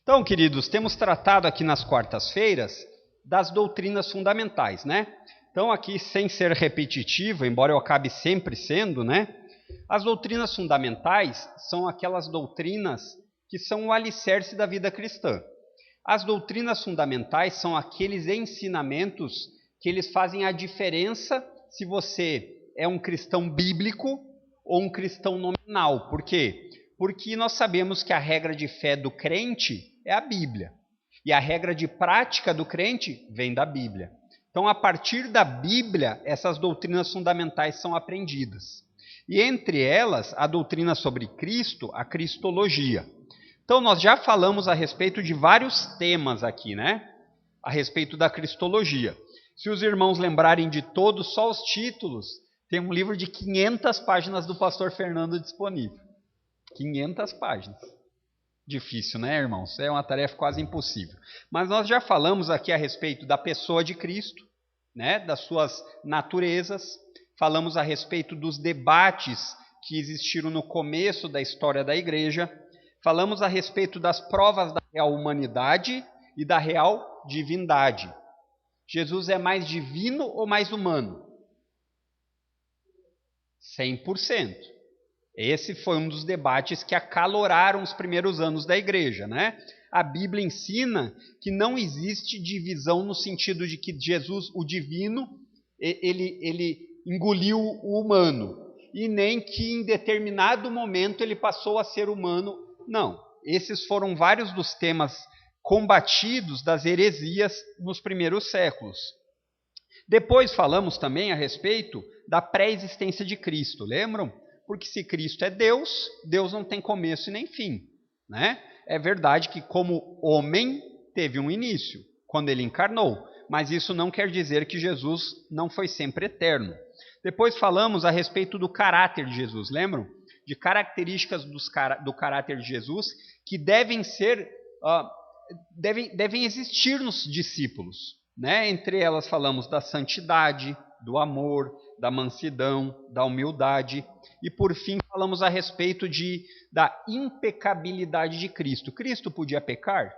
Então, queridos, temos tratado aqui nas quartas-feiras das doutrinas fundamentais, né? Então, aqui, sem ser repetitivo, embora eu acabe sempre sendo, né? As doutrinas fundamentais são aquelas doutrinas que são o alicerce da vida cristã. As doutrinas fundamentais são aqueles ensinamentos que eles fazem a diferença se você é um cristão bíblico ou um cristão nominal. Por quê? Porque nós sabemos que a regra de fé do crente é a Bíblia. E a regra de prática do crente vem da Bíblia. Então, a partir da Bíblia, essas doutrinas fundamentais são aprendidas. E entre elas, a doutrina sobre Cristo, a cristologia. Então, nós já falamos a respeito de vários temas aqui, né? A respeito da cristologia. Se os irmãos lembrarem de todos, só os títulos, tem um livro de 500 páginas do pastor Fernando disponível. 500 páginas. Difícil, né, irmãos? É uma tarefa quase impossível. Mas nós já falamos aqui a respeito da pessoa de Cristo, né? Das suas naturezas. Falamos a respeito dos debates que existiram no começo da história da igreja. Falamos a respeito das provas da real humanidade e da real divindade. Jesus é mais divino ou mais humano? 100%. Esse foi um dos debates que acaloraram os primeiros anos da igreja, né? A Bíblia ensina que não existe divisão no sentido de que Jesus, o divino, ele engoliu o humano, e nem que em determinado momento ele passou a ser humano. Não, esses foram vários dos temas combatidos das heresias nos primeiros séculos. Depois falamos também a respeito da pré-existência de Cristo, lembram? Porque se Cristo é Deus, Deus não tem começo e nem fim, né? É verdade que como homem teve um início, quando ele encarnou, mas isso não quer dizer que Jesus não foi sempre eterno. Depois falamos a respeito do caráter de Jesus, lembram? De características do caráter de Jesus que devem existir nos discípulos, né? Entre elas falamos da santidade, do amor, da mansidão, da humildade. E por fim falamos a respeito da impecabilidade de Cristo. Cristo podia pecar?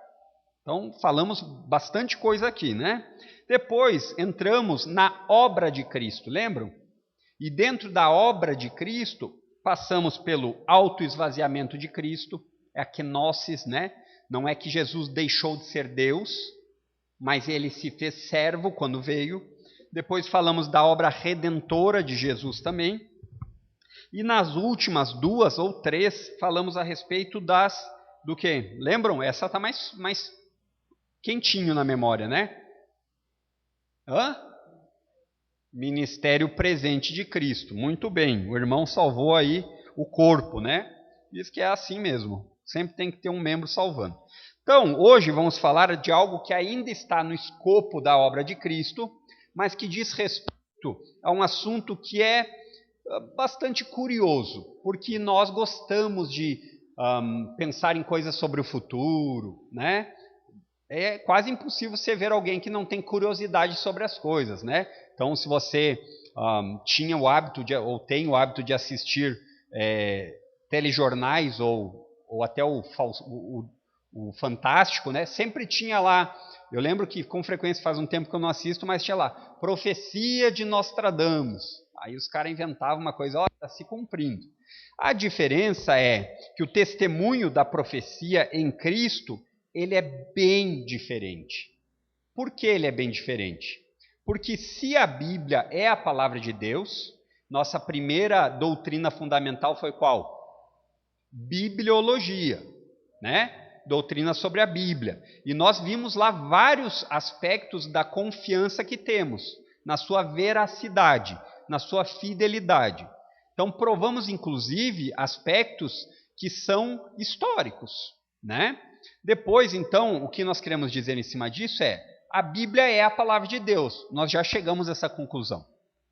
Então falamos bastante coisa aqui, né? Depois entramos na obra de Cristo, lembram? E dentro da obra de Cristo, passamos pelo autoesvaziamento de Cristo, é a kenosis, né? Não é que Jesus deixou de ser Deus, mas ele se fez servo quando veio. Depois falamos da obra redentora de Jesus também. E nas últimas 2 ou 3, falamos a respeito do quê? Lembram? Essa está mais quentinho na memória, né? Ministério presente de Cristo. Muito bem, o irmão salvou aí o corpo, né? Diz que é assim mesmo. Sempre tem que ter um membro salvando. Então, hoje vamos falar de algo que ainda está no escopo da obra de Cristo, mas que diz respeito a um assunto que é bastante curioso, porque nós gostamos de pensar em coisas sobre o futuro, né? É quase impossível você ver alguém que não tem curiosidade sobre as coisas, né? Então, se você tinha o hábito ou tem o hábito de assistir telejornais ou até o Fantástico, né? Sempre tinha lá, eu lembro que com frequência faz um tempo que eu não assisto, mas tinha lá, profecia de Nostradamus. Aí os caras inventavam uma coisa, está se cumprindo. A diferença é que o testemunho da profecia em Cristo, ele é bem diferente. Por que ele é bem diferente? Porque se a Bíblia é a palavra de Deus, nossa primeira doutrina fundamental foi qual? Bibliologia, né? Doutrina sobre a Bíblia. E nós vimos lá vários aspectos da confiança que temos, na sua veracidade, na sua fidelidade. Então, provamos, inclusive, aspectos que são históricos, né? Depois, então, o que nós queremos dizer em cima disso é, a Bíblia é a palavra de Deus. Nós já chegamos a essa conclusão.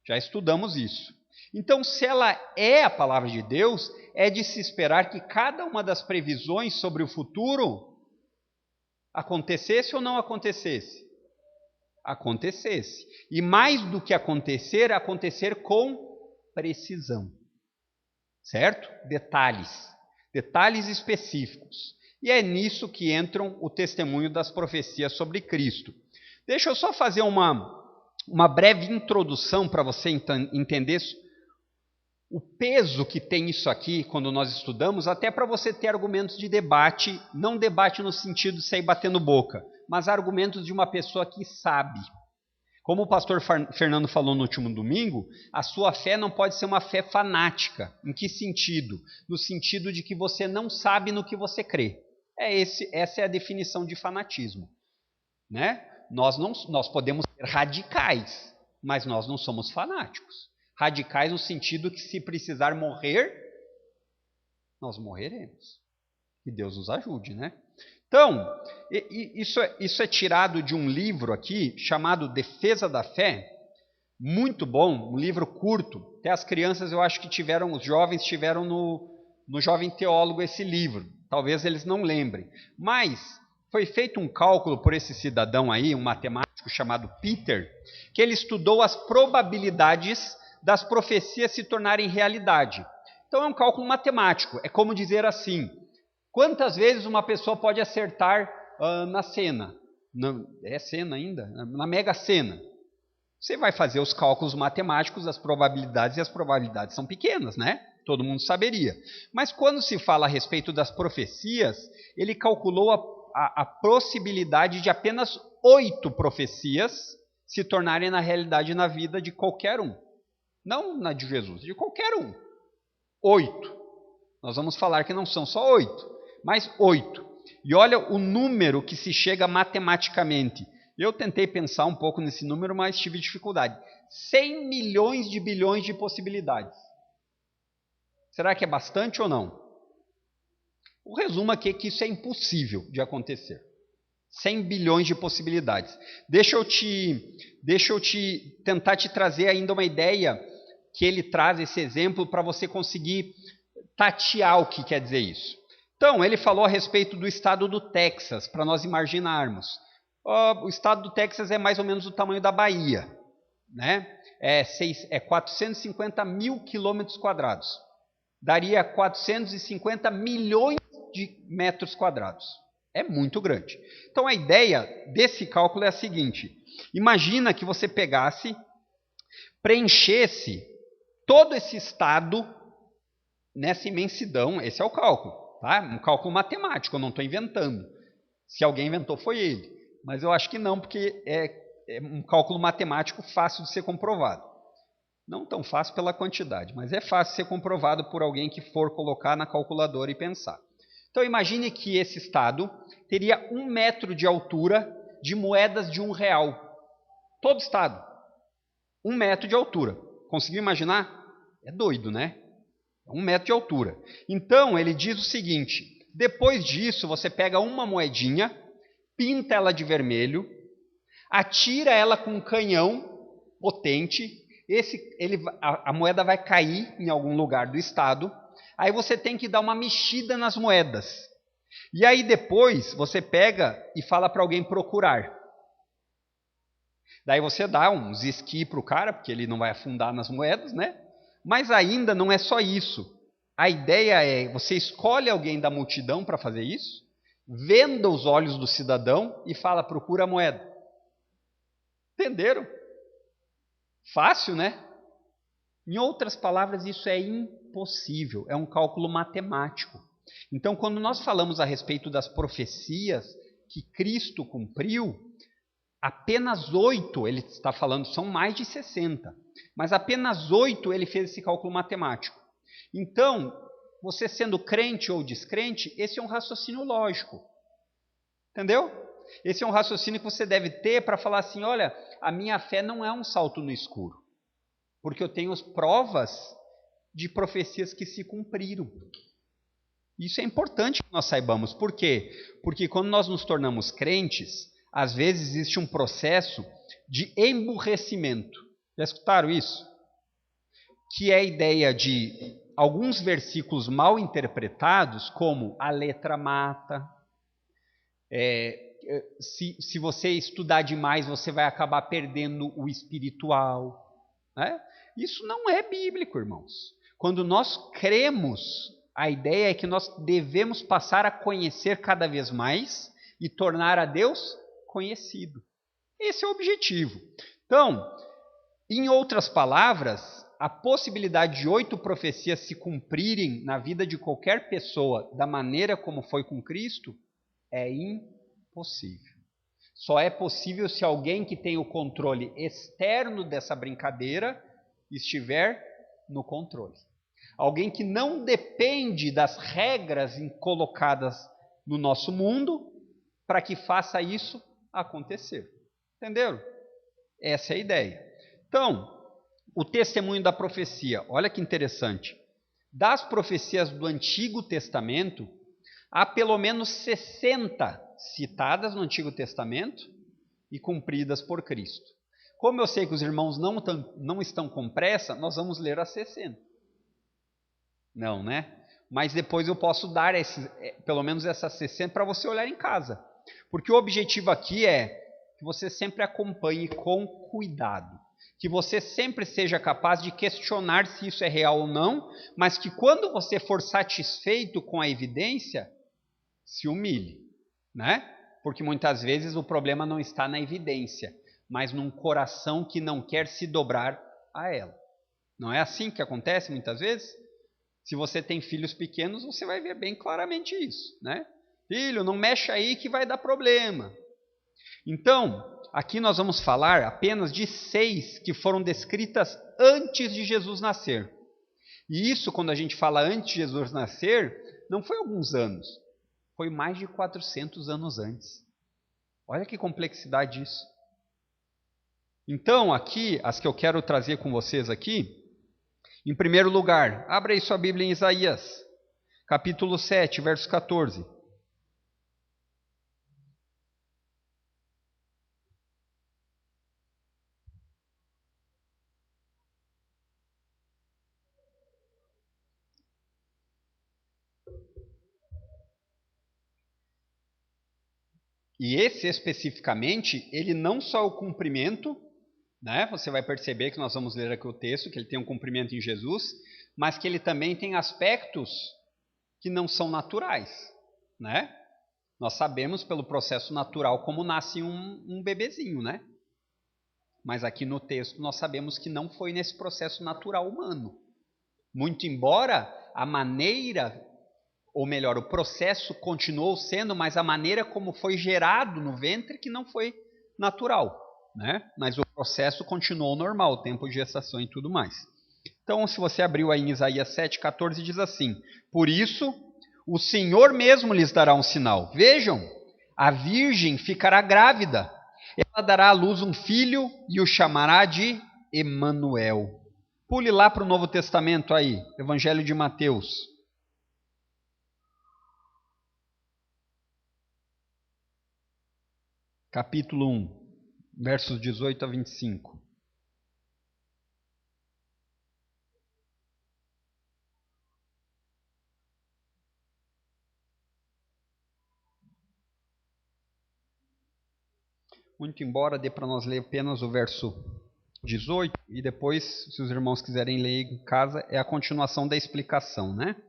Já estudamos isso. Então, se ela é a palavra de Deus, é de se esperar que cada uma das previsões sobre o futuro acontecesse ou não acontecesse? Acontecesse. E mais do que acontecer, acontecer com precisão. Certo? Detalhes específicos. E é nisso que entram o testemunho das profecias sobre Cristo. Deixa eu só fazer uma breve introdução para você entender o peso que tem isso aqui quando nós estudamos, até para você ter argumentos de debate, não debate no sentido de sair batendo boca, mas argumentos de uma pessoa que sabe. Como o pastor Fernando falou no último domingo, a sua fé não pode ser uma fé fanática. Em que sentido? No sentido de que você não sabe no que você crê. Essa é a definição de fanatismo. Né? Nós podemos ser radicais, mas nós não somos fanáticos. Radicais no sentido que se precisar morrer, nós morreremos. Que Deus nos ajude, né? Então, isso é tirado de um livro aqui, chamado Defesa da Fé, muito bom, um livro curto. Até as crianças, eu acho que os jovens tiveram no Jovem Teólogo esse livro. Talvez eles não lembrem. Mas foi feito um cálculo por esse cidadão aí, um matemático chamado Peter, que ele estudou as probabilidades das profecias se tornarem realidade. Então é um cálculo matemático, é como dizer assim, quantas vezes uma pessoa pode acertar na Sena? É Sena ainda? Na Mega Sena. Você vai fazer os cálculos matemáticos das probabilidades, e as probabilidades são pequenas, né? Todo mundo saberia. Mas quando se fala a respeito das profecias, ele calculou a possibilidade de apenas 8 profecias se tornarem na realidade na vida de qualquer um. Não na de Jesus, de qualquer um. 8. Nós vamos falar que não são só 8, mas 8. E olha o número que se chega matematicamente. Eu tentei pensar um pouco nesse número, mas tive dificuldade. 100 milhões de bilhões de possibilidades. Será que é bastante ou não? O resumo aqui é que isso é impossível de acontecer. 100 bilhões de possibilidades. Deixa eu tentar te trazer ainda uma ideia que ele traz esse exemplo para você conseguir tatear o que quer dizer isso. Então, ele falou a respeito do estado do Texas, para nós imaginarmos. O estado do Texas é mais ou menos o tamanho da Bahia, né? É 450 mil quilômetros quadrados. Daria 450 milhões de metros quadrados. É muito grande. Então, a ideia desse cálculo é a seguinte. Imagina que você preenchesse todo esse estado nessa imensidão. Esse é o cálculo, tá? Um cálculo matemático, eu não estou inventando. Se alguém inventou, foi ele. Mas eu acho que não, porque é um cálculo matemático fácil de ser comprovado. Não tão fácil pela quantidade, mas é fácil de ser comprovado por alguém que for colocar na calculadora e pensar. Então imagine que esse estado teria 1 metro de altura de moedas de R$1. Todo estado. 1 metro de altura. Conseguiu imaginar? É doido, né? 1 metro de altura. Então ele diz o seguinte, depois disso você pega uma moedinha, pinta ela de vermelho, atira ela com um canhão potente, a moeda vai cair em algum lugar do estado, aí você tem que dar uma mexida nas moedas. E aí depois você pega e fala para alguém procurar. Daí você dá uns esqui para o cara, porque ele não vai afundar nas moedas, né? Mas ainda não é só isso. A ideia é, você escolhe alguém da multidão para fazer isso, venda os olhos do cidadão e fala, procura a moeda. Entenderam? Fácil, né? Em outras palavras, isso é impossível, é um cálculo matemático. Então, quando nós falamos a respeito das profecias que Cristo cumpriu, apenas 8, ele está falando, são mais de 60, mas apenas 8 ele fez esse cálculo matemático. Então, você sendo crente ou descrente, esse é um raciocínio lógico. Entendeu? Esse é um raciocínio que você deve ter para falar assim, olha, a minha fé não é um salto no escuro, porque eu tenho provas de profecias que se cumpriram. Isso é importante que nós saibamos. Por quê? Porque quando nós nos tornamos crentes, às vezes existe um processo de emburrecimento. Já escutaram isso? Que é a ideia de alguns versículos mal interpretados, como a letra mata, se você estudar demais, você vai acabar perdendo o espiritual. Né? Isso não é bíblico, irmãos. Quando nós cremos A ideia é que nós devemos passar a conhecer cada vez mais e tornar a Deus conhecido. Esse é o objetivo. Então, em outras palavras, a possibilidade de 8 profecias se cumprirem na vida de qualquer pessoa da maneira como foi com Cristo é impossível. Só é possível se alguém que tem o controle externo dessa brincadeira estiver no controle. Alguém que não depende das regras colocadas no nosso mundo para que faça isso acontecer. Entenderam? Essa é a ideia. Então, o testemunho da profecia, olha que interessante. Das profecias do Antigo Testamento, há pelo menos 60 citadas no Antigo Testamento e cumpridas por Cristo. Como eu sei que os irmãos não estão com pressa, nós vamos ler as 60. Não, né? Mas depois eu posso dar pelo menos essas 60 para você olhar em casa. Porque o objetivo aqui é que você sempre acompanhe com cuidado. Que você sempre seja capaz de questionar se isso é real ou não, mas que quando você for satisfeito com a evidência, se humilhe, né? Porque muitas vezes o problema não está na evidência, mas num coração que não quer se dobrar a ela. Não é assim que acontece muitas vezes? Se você tem filhos pequenos, você vai ver bem claramente isso, né? Filho, não mexe aí que vai dar problema. Então, aqui nós vamos falar apenas de 6 que foram descritas antes de Jesus nascer. E isso, quando a gente fala antes de Jesus nascer, não foi alguns anos, foi mais de 400 anos antes. Olha que complexidade isso. Então, aqui, as que eu quero trazer com vocês aqui, em primeiro lugar, abra aí sua Bíblia em Isaías, capítulo 7, verso 14. E esse especificamente, ele não só é o cumprimento, né? Você vai perceber que nós vamos ler aqui o texto, que ele tem um cumprimento em Jesus, mas que ele também tem aspectos que não são naturais, né? Nós sabemos pelo processo natural como nasce um bebezinho, né? Mas aqui no texto nós sabemos que não foi nesse processo natural humano. Muito embora a maneira, ou melhor, o processo continuou sendo, mas a maneira como foi gerado no ventre que não foi natural, né? Mas o processo continuou normal, o tempo de gestação e tudo mais. Então, se você abriu aí em Isaías 7,14, diz assim: Por isso, o Senhor mesmo lhes dará um sinal. Vejam, a virgem ficará grávida. Ela dará à luz um filho e o chamará de Emanuel. Pule lá para o Novo Testamento aí, Evangelho de Mateus. Capítulo 1, versos 18 a 25. Muito embora dê para nós ler apenas o verso 18 e depois, se os irmãos quiserem ler em casa, é a continuação da explicação, né?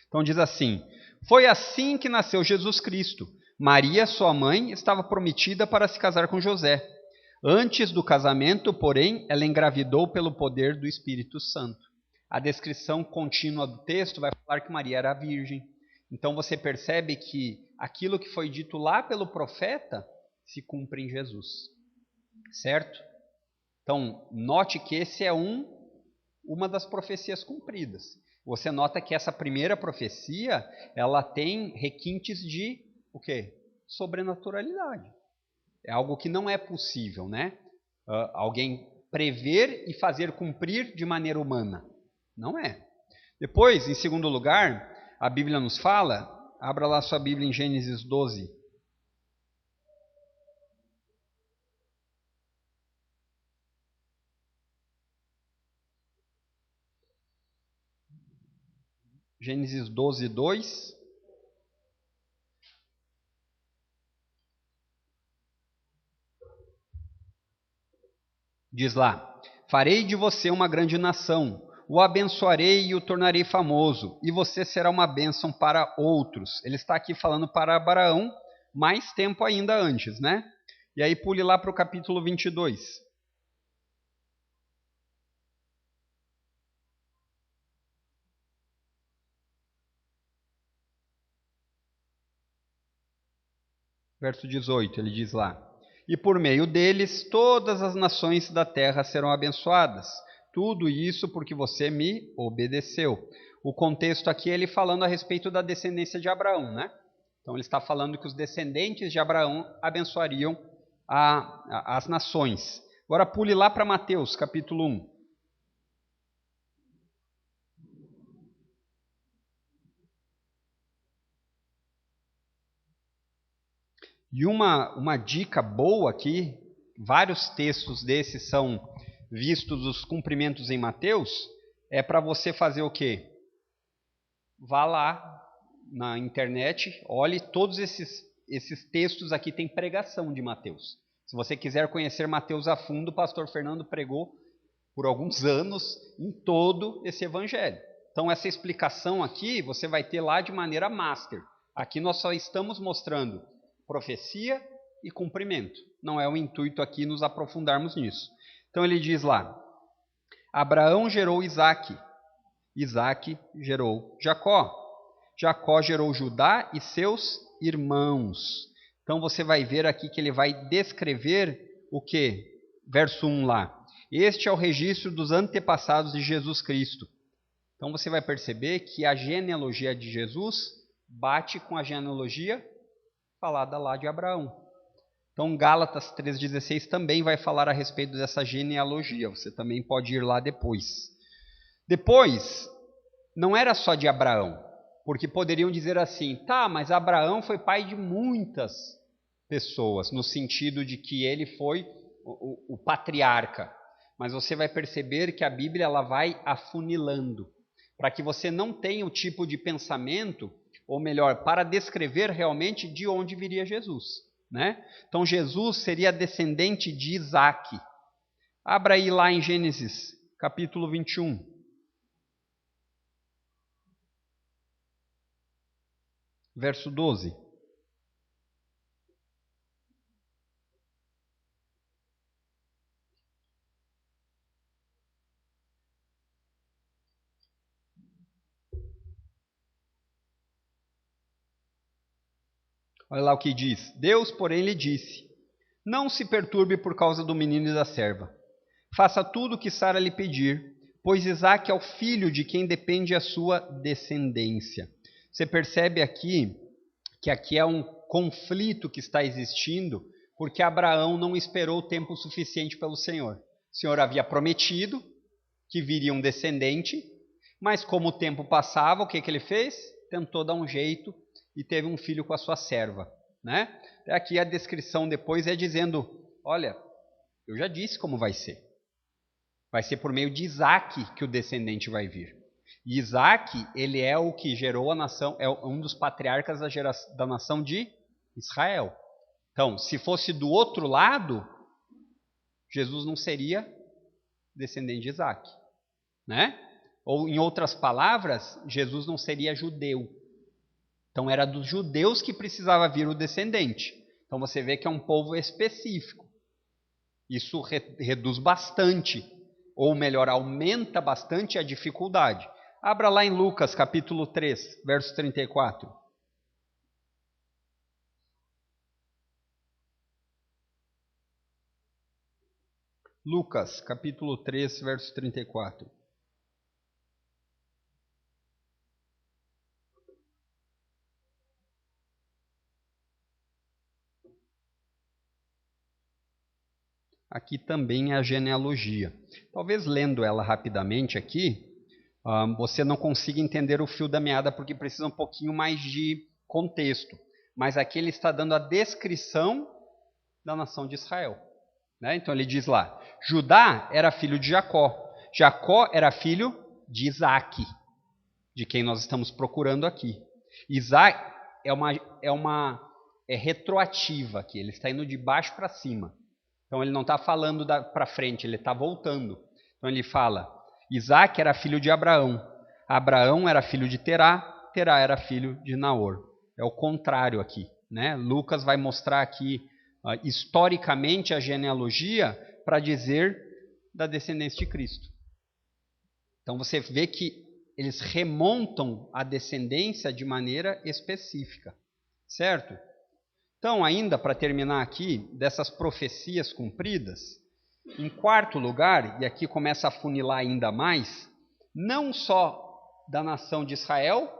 Então diz assim: Foi assim que nasceu Jesus Cristo. Maria, sua mãe, estava prometida para se casar com José. Antes do casamento, porém, ela engravidou pelo poder do Espírito Santo. A descrição contínua do texto vai falar que Maria era virgem. Então você percebe que aquilo que foi dito lá pelo profeta se cumpre em Jesus. Certo? Então, note que esse é uma das profecias cumpridas. Você nota que essa primeira profecia, ela tem requintes de o quê? Sobrenaturalidade. É algo que não é possível, né? Alguém prever e fazer cumprir de maneira humana. Não é. Depois, em segundo lugar, a Bíblia nos fala, abra lá sua Bíblia em Gênesis 12. Gênesis 12, 2. Diz lá: Farei de você uma grande nação, o abençoarei e o tornarei famoso, e você será uma bênção para outros. Ele está aqui falando para Abraão, mais tempo ainda antes, né? E aí pule lá para o capítulo 22. Verso 18, ele diz lá: e por meio deles todas as nações da terra serão abençoadas. Tudo isso porque você me obedeceu. O contexto aqui é ele falando a respeito da descendência de Abraão, né? Então ele está falando que os descendentes de Abraão abençoariam as nações. Agora pule lá para Mateus, capítulo 1. E uma dica boa aqui, vários textos desses são vistos os cumprimentos em Mateus, é para você fazer o quê? Vá lá na internet, olhe todos esses textos aqui, tem pregação de Mateus. Se você quiser conhecer Mateus a fundo, o pastor Fernando pregou por alguns anos em todo esse evangelho. Então essa explicação aqui você vai ter lá de maneira master. Aqui nós só estamos mostrando profecia e cumprimento. Não é o intuito aqui nos aprofundarmos nisso. Então ele diz lá: Abraão gerou Isaque, Isaque gerou Jacó, Jacó gerou Judá e seus irmãos. Então você vai ver aqui que ele vai descrever o que? Verso 1 lá. Este é o registro dos antepassados de Jesus Cristo. Então você vai perceber que a genealogia de Jesus bate com a genealogia falada lá de Abraão. Então Gálatas 3,16 também vai falar a respeito dessa genealogia. Você também pode ir lá depois. Depois, não era só de Abraão, porque poderiam dizer assim, tá, mas Abraão foi pai de muitas pessoas, no sentido de que ele foi o patriarca. Mas você vai perceber que a Bíblia ela vai afunilando, para que você não tenha o tipo de pensamento, ou melhor, para descrever realmente de onde viria Jesus, né? Então Jesus seria descendente de Isaque. Abra aí lá em Gênesis, capítulo 21. Verso 12. Olha lá o que diz. Deus, porém, lhe disse: não se perturbe por causa do menino e da serva. Faça tudo o que Sara lhe pedir, pois Isaque é o filho de quem depende a sua descendência. Você percebe aqui que aqui é um conflito que está existindo, porque Abraão não esperou o tempo suficiente pelo Senhor. O Senhor havia prometido que viria um descendente, mas como o tempo passava, o que ele fez? Tentou dar um jeito e teve um filho com a sua serva, né? Aqui a descrição depois é dizendo, olha, eu já disse como vai ser. Vai ser por meio de Isaque que o descendente vai vir. E Isaque, ele é o que gerou a nação, é um dos patriarcas da nação de Israel. Então, se fosse do outro lado, Jesus não seria descendente de Isaque, né? Ou, em outras palavras, Jesus não seria judeu. Então, era dos judeus que precisava vir o descendente. Então, você vê que é um povo específico. Isso reduz bastante, ou melhor, aumenta bastante a dificuldade. Abra lá em Lucas, capítulo 3, verso 34. Lucas, capítulo 3, verso 34. Aqui também é a genealogia. Talvez lendo ela rapidamente aqui, você não consiga entender o fio da meada, porque precisa um pouquinho mais de contexto. Mas aqui ele está dando a descrição da nação de Israel, né? Então ele diz lá, Judá era filho de Jacó. Jacó era filho de Isaque, de quem nós estamos procurando aqui. Isaque é retroativa aqui, ele está indo de baixo para cima. Então ele não está falando para frente, ele está voltando. Então ele fala, Isaac era filho de Abraão. Abraão era filho de Terá. Terá era filho de Naor. É o contrário aqui, né? Lucas vai mostrar aqui historicamente a genealogia para dizer da descendência de Cristo. Então você vê que eles remontam a descendência de maneira específica, certo? Então, ainda para terminar aqui, dessas profecias cumpridas, em quarto lugar, e aqui começa a funilar ainda mais, não só da nação de Israel,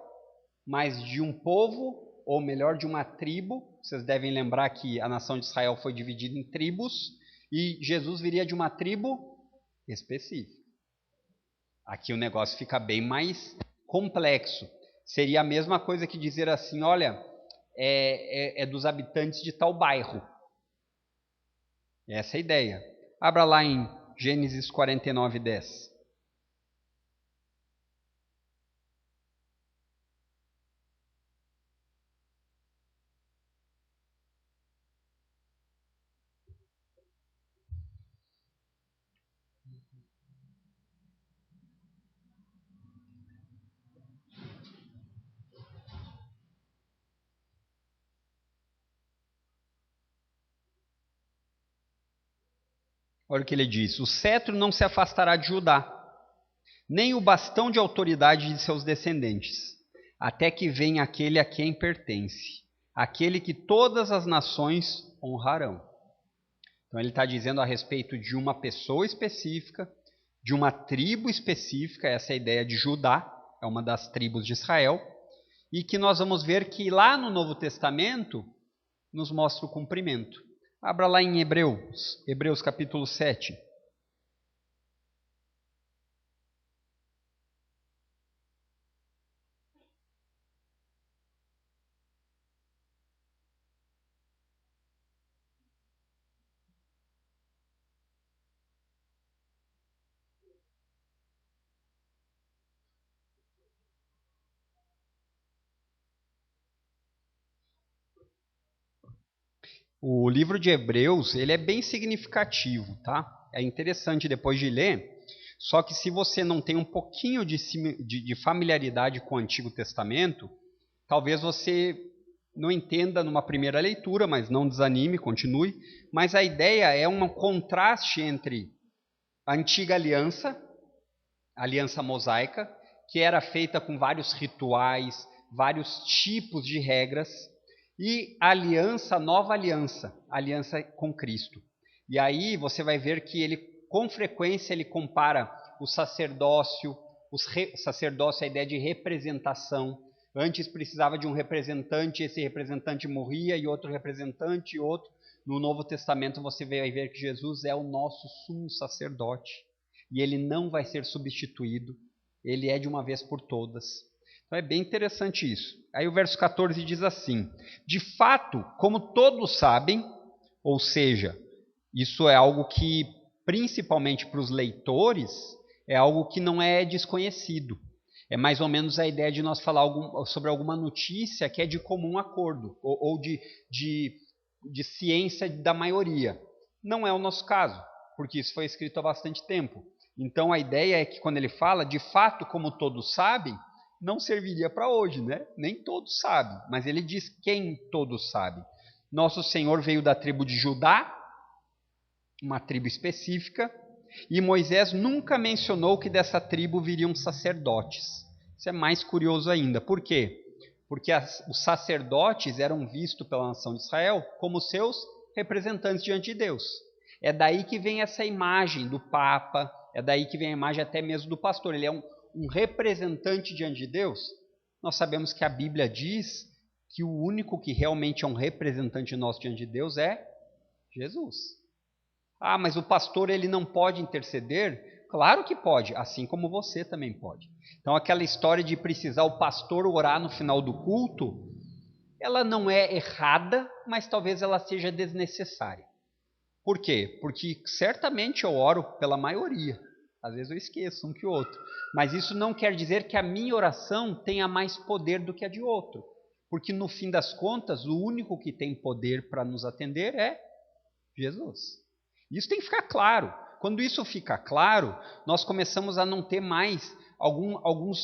mas de um povo, ou melhor, de uma tribo. Vocês devem lembrar que a nação de Israel foi dividida em tribos, e Jesus viria de uma tribo específica. Aqui o negócio fica bem mais complexo. Seria a mesma coisa que dizer assim, olha, é dos habitantes de tal bairro. Essa é a ideia. Abra lá em Gênesis 49, 10. Olha o que ele diz: o cetro não se afastará de Judá, nem o bastão de autoridade de seus descendentes, até que venha aquele a quem pertence, aquele que todas as nações honrarão. Então ele está dizendo a respeito de uma pessoa específica, de uma tribo específica, essa é a ideia de Judá, é uma das tribos de Israel, e que nós vamos ver que lá no Novo Testamento nos mostra o cumprimento. Abra lá em Hebreus capítulo 7. O livro de Hebreus, ele é bem significativo, tá? É interessante depois de ler, só que se você não tem um pouquinho de familiaridade com o Antigo Testamento, talvez você não entenda numa primeira leitura, mas não desanime, continue. Mas a ideia é um contraste entre a antiga aliança, a aliança mosaica, que era feita com vários rituais, vários tipos de regras, e a aliança, nova aliança, aliança com Cristo. E aí você vai ver que ele, com frequência, ele compara o sacerdócio, sacerdócio é a ideia de representação. Antes precisava de um representante, esse representante morria, e outro representante, e outro. No Novo Testamento você vai ver que Jesus é o nosso sumo sacerdote, e ele não vai ser substituído, ele é de uma vez por todas. Então é bem interessante isso. Aí o verso 14 diz assim: de fato, como todos sabem, ou seja, isso é algo que, principalmente para os leitores, é algo que não é desconhecido. É mais ou menos a ideia de nós falar sobre alguma notícia que é de comum acordo, ou de ciência da maioria. Não é o nosso caso, porque isso foi escrito há bastante tempo. Então a ideia é que quando ele fala, de fato, como todos sabem, não serviria para hoje, né? Nem todos sabem, mas ele diz quem todos sabem. Nosso Senhor veio da tribo de Judá, uma tribo específica, e Moisés nunca mencionou que dessa tribo viriam sacerdotes. Isso é mais curioso ainda. Por quê? Porque os sacerdotes eram vistos pela nação de Israel como seus representantes diante de Deus. É daí que vem essa imagem do Papa, é daí que vem a imagem até mesmo do pastor. Ele é um representante diante de Deus. Nós sabemos que a Bíblia diz que o único que realmente é um representante nosso diante de Deus é Jesus. Ah, mas o pastor ele não pode interceder? Claro que pode, assim como você também pode. Então aquela história de precisar o pastor orar no final do culto, ela não é errada, mas talvez ela seja desnecessária. Por quê? Porque certamente eu oro pela maioria. Às vezes eu esqueço um que o outro. Mas isso não quer dizer que a minha oração tenha mais poder do que a de outro. Porque no fim das contas, o único que tem poder para nos atender é Jesus. Isso tem que ficar claro. Quando isso fica claro, nós começamos a não ter mais alguns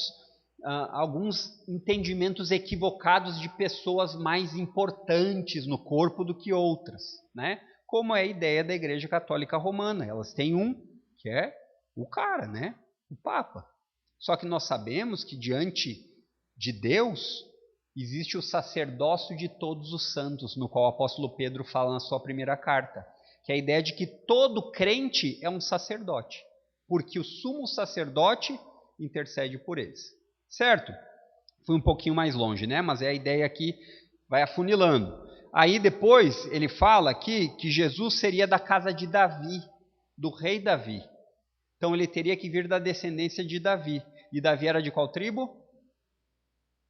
entendimentos equivocados de pessoas mais importantes no corpo do que outras, né? Como é a ideia da Igreja Católica Romana. Elas têm um, que é o cara, né? O Papa. Só que nós sabemos que diante de Deus existe o sacerdócio de todos os santos, no qual o apóstolo Pedro fala na sua primeira carta, que é a ideia de que todo crente é um sacerdote, porque o sumo sacerdote intercede por eles. Certo? Fui um pouquinho mais longe, né? Mas é a ideia aqui, vai afunilando. Aí depois ele fala aqui que Jesus seria da casa de Davi, do rei Davi. Então ele teria que vir da descendência de Davi. E Davi era de qual tribo?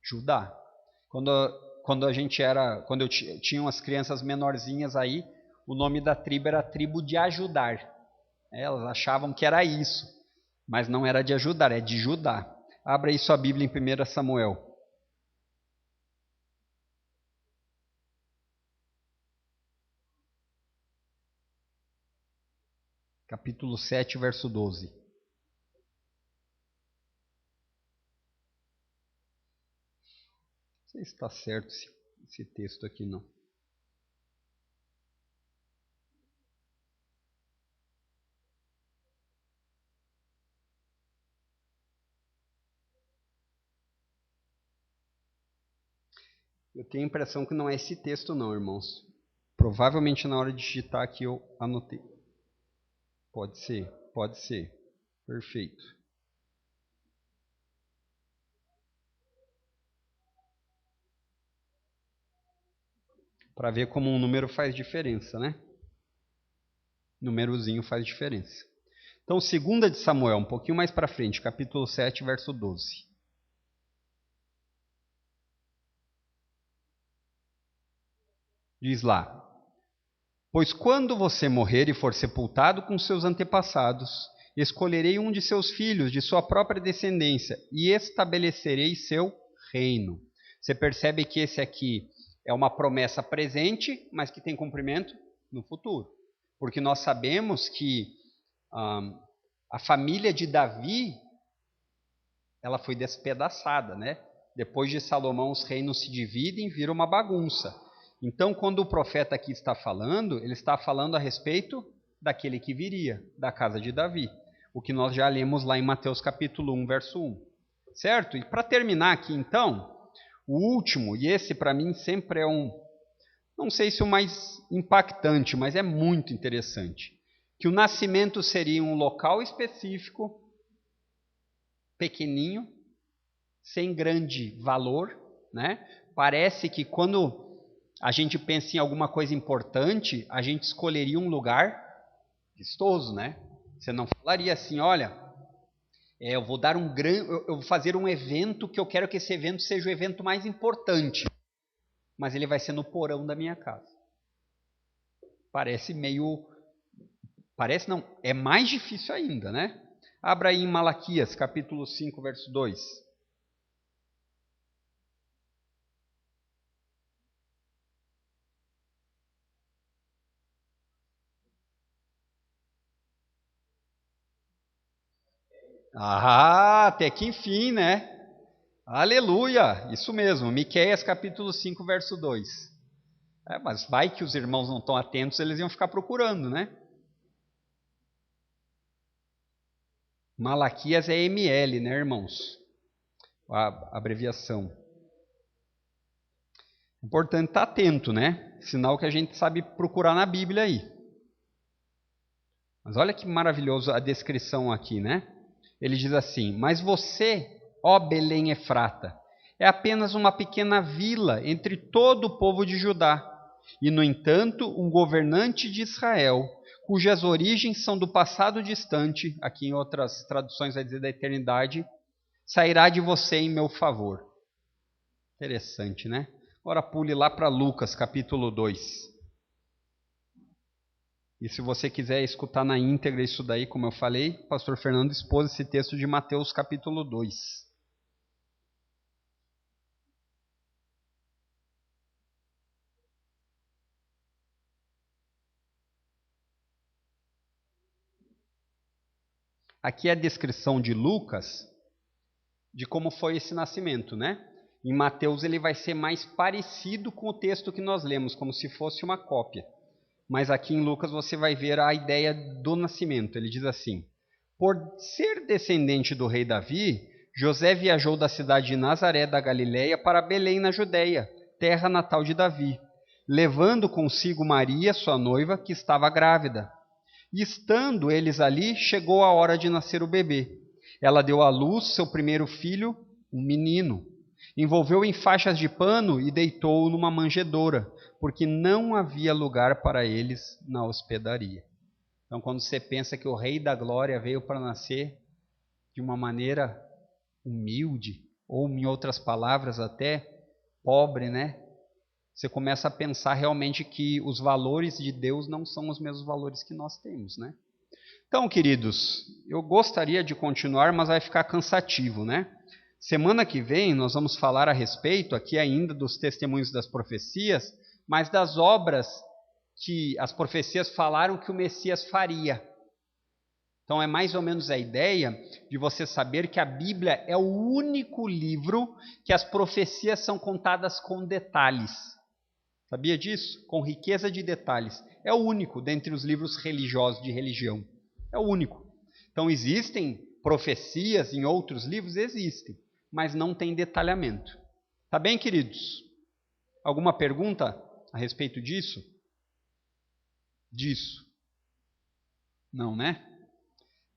Judá. Quando eu tinha umas crianças menorzinhas aí, o nome da tribo era a tribo de Ajudar. Elas achavam que era isso, mas não era de Ajudar, é de Judá. Abra aí sua Bíblia em 1 Samuel. Capítulo 7, verso 12. Não sei se está certo esse texto aqui, não. Eu tenho a impressão que não é esse texto não, irmãos. Provavelmente na hora de digitar aqui eu anotei. Pode ser, pode ser. Perfeito. Para ver como um número faz diferença, né? Númerozinho faz diferença. Então, 2 de Samuel, um pouquinho mais para frente, capítulo 7, verso 12. Diz lá: Pois quando você morrer e for sepultado com seus antepassados, escolherei um de seus filhos, de sua própria descendência, e estabelecerei seu reino. Você percebe que esse aqui é uma promessa presente, mas que tem cumprimento no futuro. Porque nós sabemos que a família de Davi, ela foi despedaçada, né? Depois de Salomão, os reinos se dividem, vira uma bagunça. Então, quando o profeta aqui está falando, ele está falando a respeito daquele que viria, da casa de Davi. O que nós já lemos lá em Mateus capítulo 1, verso 1. Certo? E para terminar aqui, então, o último, e esse para mim sempre é não sei se o mais impactante, mas é muito interessante, que o nascimento seria um local específico, pequenininho, sem grande valor, né? Parece que quando a gente pensa em alguma coisa importante, a gente escolheria um lugar vistoso, né? Você não falaria assim, olha, eu vou fazer um evento que eu quero que esse evento seja o evento mais importante, mas ele vai ser no porão da minha casa. Parece não, é mais difícil ainda, né? Abra aí em Malaquias, capítulo 5, verso 2. Ah, até que enfim, né? Aleluia! Isso mesmo, Miqueias capítulo 5, verso 2. Mas vai que os irmãos não estão atentos, eles iam ficar procurando, né? Malaquias é ML, né, irmãos? A abreviação. Importante estar atento, né? Sinal que a gente sabe procurar na Bíblia aí. Mas olha que maravilhoso a descrição aqui, né? Ele diz assim: Mas você, ó Belém Efrata, é apenas uma pequena vila entre todo o povo de Judá. E, no entanto, um governante de Israel, cujas origens são do passado distante, aqui em outras traduções vai dizer da eternidade, sairá de você em meu favor. Interessante, né? Agora pule lá para Lucas, capítulo 2. E se você quiser escutar na íntegra isso daí, como eu falei, o pastor Fernando expôs esse texto de Mateus capítulo 2. Aqui é a descrição de Lucas de como foi esse nascimento, né? Em Mateus ele vai ser mais parecido com o texto que nós lemos, como se fosse uma cópia. Mas aqui em Lucas você vai ver a ideia do nascimento. Ele diz assim: por ser descendente do rei Davi, José viajou da cidade de Nazaré da Galileia para Belém na Judeia, terra natal de Davi, levando consigo Maria, sua noiva, que estava grávida. E estando eles ali, chegou a hora de nascer o bebê. Ela deu à luz seu primeiro filho, um menino. Envolveu-o em faixas de pano e deitou-o numa manjedoura, porque não havia lugar para eles na hospedaria. Então, quando você pensa que o Rei da Glória veio para nascer de uma maneira humilde, ou em outras palavras até pobre, né? Você começa a pensar realmente que os valores de Deus não são os mesmos valores que nós temos, né? Então, queridos, eu gostaria de continuar, mas vai ficar cansativo, né? Semana que vem nós vamos falar a respeito aqui ainda dos testemunhos das profecias, mas das obras que as profecias falaram que o Messias faria. Então é mais ou menos a ideia de você saber que a Bíblia é o único livro que as profecias são contadas com detalhes. Sabia disso? Com riqueza de detalhes. É o único dentre os livros religiosos de religião. É o único. Então existem profecias em outros livros? Existem, mas não tem detalhamento. Tá bem, queridos? Alguma pergunta a respeito disso? Disso? Não, né?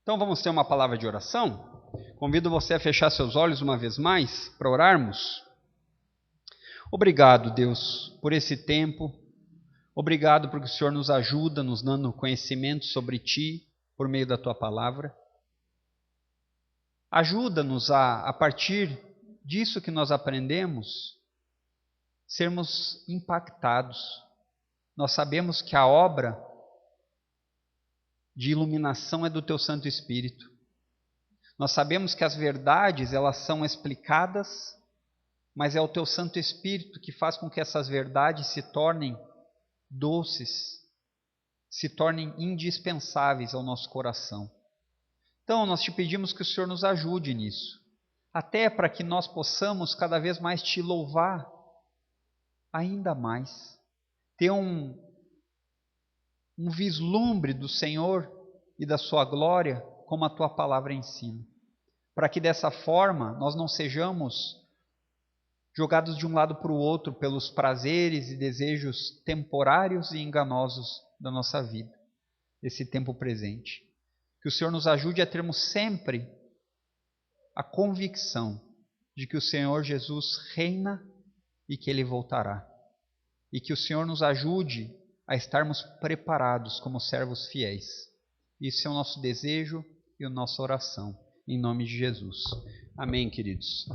Então vamos ter uma palavra de oração? Convido você a fechar seus olhos uma vez mais para orarmos. Obrigado, Deus, por esse tempo. Obrigado porque o Senhor nos ajuda, nos dando conhecimento sobre Ti por meio da Tua palavra. Ajuda-nos a partir disso que nós aprendemos, sermos impactados. Nós sabemos que a obra de iluminação é do Teu Santo Espírito. Nós sabemos que as verdades, elas são explicadas, mas é o Teu Santo Espírito que faz com que essas verdades se tornem doces, se tornem indispensáveis ao nosso coração. Então, nós te pedimos que o Senhor nos ajude nisso, até para que nós possamos cada vez mais te louvar ainda mais, ter um vislumbre do Senhor e da sua glória, como a tua palavra ensina, para que dessa forma nós não sejamos jogados de um lado para o outro pelos prazeres e desejos temporários e enganosos da nossa vida, desse tempo presente. Que o Senhor nos ajude a termos sempre a convicção de que o Senhor Jesus reina e que Ele voltará. E que o Senhor nos ajude a estarmos preparados como servos fiéis. Isso é o nosso desejo e a nossa oração, em nome de Jesus. Amém, queridos.